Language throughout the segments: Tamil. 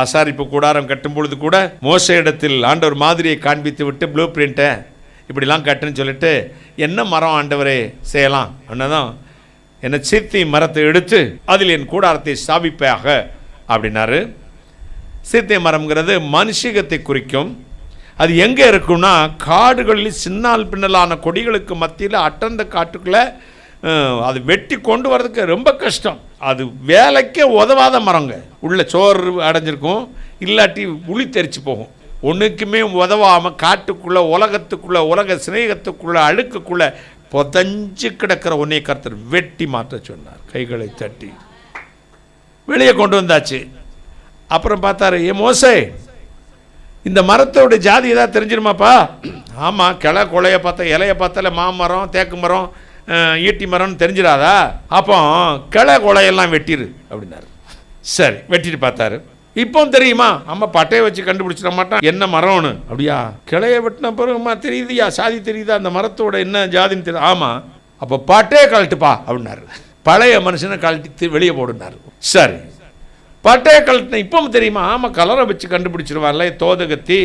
ஆசாரிப்பு கூடாரம் கட்டும் பொழுது கூட மோசே இடத்தில் ஆண்டவர் மாதிரியை காண்பித்து விட்டு ப்ளூ பிரிண்ட்டை இப்படிலாம் கட்டுன்னு சொல்லிட்டு என்ன மரம் ஆண்டவரே செய்யலாம் அப்படின்னதான் என்ன சீத்தி மரத்தை எடுத்து அதில் என் கூடாரத்தை ஸ்தாபிப்பாக அப்படின்னாரு. சீத்தை மரம்ங்கிறது மனுஷிகத்தை குறிக்கும். அது எங்கே இருக்குன்னா காடுகளில் சின்னால் பின்னலான கொடிகளுக்கு மத்தியில் அடர்ந்த காட்டுக்குள்ளே அது வெட்டி கொண்டு வர்றதுக்கு ரொம்ப கஷ்டம். அது வேலைக்கே உதவாத மரங்க. உள்ள சோறு அடைஞ்சிருக்கும், இல்லாட்டி உளி தெரிச்சு போகும். ஒன்றுக்குமே உதவாமல் காட்டுக்குள்ளே உலகத்துக்குள்ளே உலக சிநேகத்துக்குள்ளே அழுக்குக்குள்ளே புதஞ்சு கிடக்கிற ஒன்னே கர்த்தர் வெட்டி மாற்ற சொன்னார். கைகளை தட்டி வெளியே கொண்டு வந்தாச்சு. அப்புறம் பார்த்தாரு, ஏ மோசே, இந்த மரத்தோட ஜாதி ஏதாவது தெரிஞ்சிருமாப்பா? ஆமாம், கிளை கொலையை பார்த்தா இலையை பார்த்தால மாமரம் தேக்கு மரம் ஈட்டி மரம்னு தெரிஞ்சிடாதா? அப்போ கிளை கொலையெல்லாம் வெட்டிரு அப்படின்னாரு. சரி, வெட்டிட்டு பார்த்தாரு. இப்போ தெரியுமா? ஆமாம், பட்டையை வச்சு கண்டுபிடிச்சிட மாட்டான் என்ன மரம்னு. அப்படியா? கிளையை வெட்டின பிறகுமா தெரியுதுயா, சாதி தெரியுதா, அந்த மரத்தோட என்ன ஜாதின்னு தெரியுது. ஆமாம், அப்போ பட்டையை கழட்டுப்பா அப்படின்னாரு. பழைய மனுஷனை கழட்டி வெளியே போடுனாரு. சரி, பட்டையை கழட்டின இப்பவும் தெரியுமா? ஆமாம், கலரை வச்சு கண்டுபிடிச்சிருவார்ல. தோதகத்தி,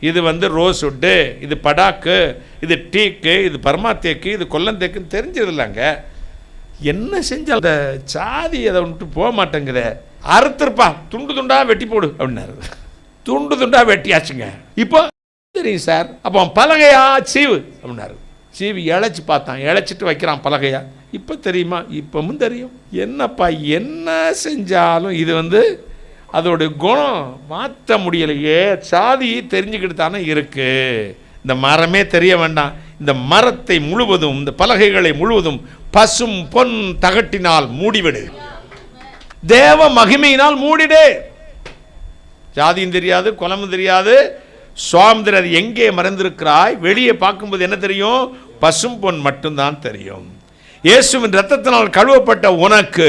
இது ரோஸ் வுட்டு, இது படாக்கு, இது டீக்கு, இது பர்மாத்தேக்கு, இது கொல்லந்தேக்குன்னு தெரிஞ்சதில்லைங்க. என்ன செஞ்சால் அந்த சாதி அதை விட்டு போக மாட்டேங்குத. அறுத்துருப்பா, துண்டு துண்டா வெட்டி போடு அப்படின்னாரு. துண்டு துண்டா வெட்டியாச்சுங்க. இப்போ தெரியும் சார். அப்போ பலகையா சீவு அப்படின்னாரு. சீவி இழைச்சி பார்த்தான், இழைச்சிட்டு வைக்கிறான் பலகையா. இப்போ தெரியுமா? இப்பவும் தெரியும். என்னப்பா என்ன செஞ்சாலும் இது அதோடைய குணம் மாற்ற முடியலையே. சாதி தெரிஞ்சுக்கிட்டு தானே இருக்கு. இந்த மரமே தெரிய வேண்டாம். இந்த மரத்தை முழுவதும், இந்த பலகைகளை முழுவதும் பசும் பொன் தகட்டினால் மூடிவிடு, தேவ மகிமையினால் மூடிடு. ஜாதியும் தெரியாது, குலமும் தெரியாது, சுவாமி தெரியாது. எங்கே மறைந்திருக்கிறாய்? வெளியே பார்க்கும்போது என்ன தெரியும்? பசும் பொன் மட்டும்தான் தெரியும். இயேசுவின் இரத்தத்தினால் கழுவப்பட்ட உனக்கு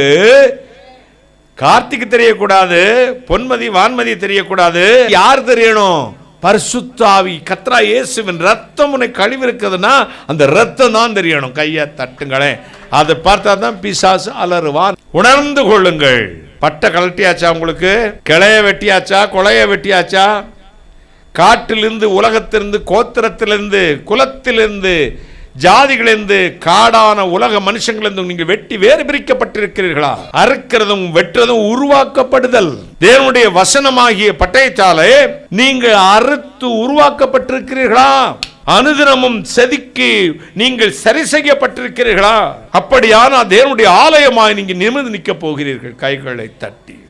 கார்த்திகை தெரியக்கூடாது, பொன்மதி வான்மதி தெரியக்கூடாது. யார் தெரியணும்? பரிசுத்த ஆவி, கர்த்தரா இயேசுவின் ரத்தம் உன்னை கழுவி இருக்குதுன்னா அந்த ரத்தம் தான் தெரியணும். கையை தட்டுங்களேன், அதை பார்த்தா தான் பிசாசு அலறுவான். உணர்ந்து கொள்ளுங்கள். பட்டை கழட்டியாச்சா? உங்களுக்கு கிளைய வெட்டியாச்சா? கொலைய வெட்டியாச்சா? காட்டிலிருந்து, உலகத்திலிருந்து, கோத்திரத்திலிருந்து, குலத்திலிருந்து, ஜாதிகளிலிருந்து, காடான உலக மனுஷங்களிலிருந்து நீங்கள் வெட்டி வேறு பிரிக்கப்பட்டிருக்கிறீர்களா? அறுக்கிறதும் வெட்டுறதும் உருவாக்கப்படுதல். தேவனுடைய வசனமாகிய பட்டயத்தாலே நீங்கள் அறுத்து உருவாக்கப்பட்டிருக்கிறீர்களா? அனுதினமும் செதுக்கி நீங்கள் சரி செய்யப்பட்டிருக்கிறீர்களா? அப்படியானால் தேவனுடைய ஆலயமாய் நீங்கள் நிமிர்ந்து நிற்க போகிறீர்கள். கைகளை தட்டி